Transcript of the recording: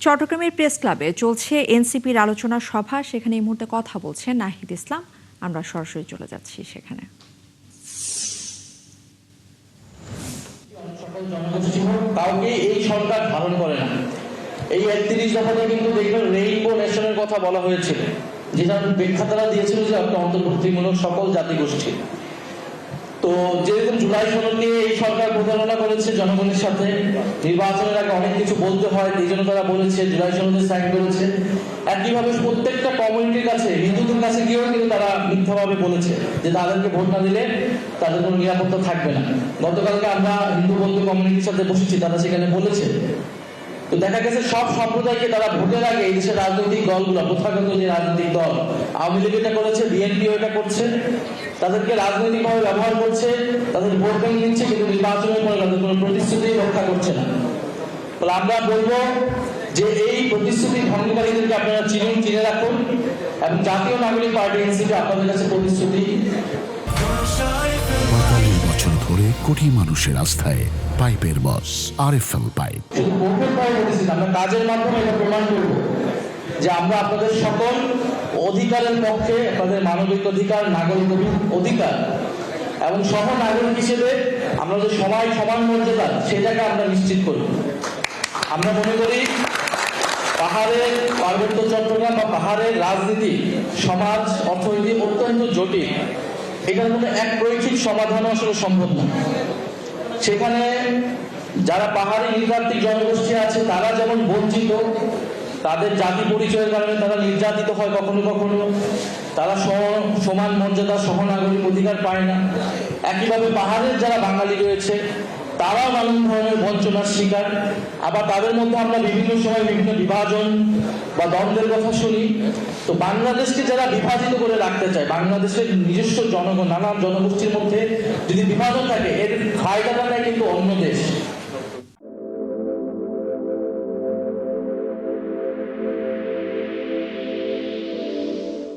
চট্টগ্রামের প্রেস ক্লাবে চলছে এনসিপির আলোচনা সভা। সেখানে এই মুহূর্তে কথা বলছেন নাহিদ ইসলাম। আমরা সরাসরি চলে যাচ্ছি সেখানে। কাউকে এই সরকার ধারণ করে না। এই 31 দফাতে কিন্তু দেখবেন রেইনবো নেশনের কথা বলা হয়েছিল, যেটা ব্যাখ্যা তারা দিয়েছিল যে একটা অন্তর্ভুক্তিমূলক সকল জাতিগোষ্ঠী। তো যেরকম জুলাই সনদ নিয়ে এই সরকার প্রতারণা করেছে জনগণের সাথে, নির্বাচনের আগে অনেক কিছু বলতে হয়, এই জন্য তারা বলেছে জুলাই সনদে সাইন করেছে। একইভাবে প্রত্যেকটা কমিউনিটির কাছে, হিন্দুদের কাছে গিয়েও কিন্তু তারা মিথ্যাভাবে বলেছে যে তাদেরকে ভোট না দিলে তাদের কোনো নিরাপত্তা থাকবে না। গতকালকে আমরা হিন্দু বন্ধু কমিউনিটির সাথে বসেছি, তারা সেখানে বলেছে। তো দেখা গেছে সব সম্প্রদায়কে তারা ভোটের আগে এই দেশের রাজনৈতিক দলগুলো, প্রথাগত যে রাজনৈতিক দল, আওয়ামী লীগ এটা করেছে, বিএনপিও এটা করছে, তাদেরকে রাজনৈতিকভাবে ব্যবহার করছে, তাদের ভোট ব্যাংক নিচ্ছে, কিন্তু নির্বাচনের পরে তাদের কোনো প্রতিশ্রুতি রক্ষা করছে না। তাহলে আমরা বলবো যে এই প্রতিশ্রুতি ভঙ্গকারীদেরকে আপনারা চিনে রাখুন, এবং জাতীয় নাগরিক পার্টি এনসিপি আপনাদের কাছে প্রতিশ্রুতি। ৪৫ বছর ধরে কোটি মানুষের আস্থায় পাইপের বস আরএফএল পাইপ। শুধু মুখের পায়ে বলেছি, আমরা কাজের মাধ্যমে এটা প্রমাণ করব যে আমরা আপনাদের সকল অধিকারের পক্ষে, আপনাদের মানবিক অধিকার, নাগরিক অধিকার এবং সহ নাগরিক হিসেবে আমরা যে সবাই সমান মর্যাদা, সেটাকে আমরা নিশ্চিত করব। আমরা মনে করি পাহাড়ের, পার্বত্য চট্টগ্রাম বা পাহাড়ের রাজনীতি, সমাজ, অর্থনীতি অত্যন্ত জটিল। এটার মধ্যে এক রৈখিক সমাধানও আসলে সম্ভব না। সেখানে যারা পাহাড়ি নৃতাত্ত্বিক জনগোষ্ঠী আছে, তারা যেমন বঞ্চিত, তাদের জাতি পরিচয়ের কারণে তারা নির্যাতিত হয়, কখনো কখনো তারা সমান মর্যাদা, সহনাগরিক অধিকার পায় না। একইভাবে পাহাড়ের যারা বাঙালি রয়েছে, তারাও নানান ধরনের বঞ্চনার শিকার। আবার তাদের মধ্যে আমরা বিভিন্ন সময় বিভিন্ন বিভাজন বা দ্বন্দ্বের কথা শুনি। তো বাংলাদেশকে যারা বিভাজিত করে রাখতে চায়, বাংলাদেশের নিজস্ব জনগণ, নানান জনগোষ্ঠীর মধ্যে যদি বিভাজন থাকে, এর ফায়দাটা নেয় কিন্তু অন্য দেশ।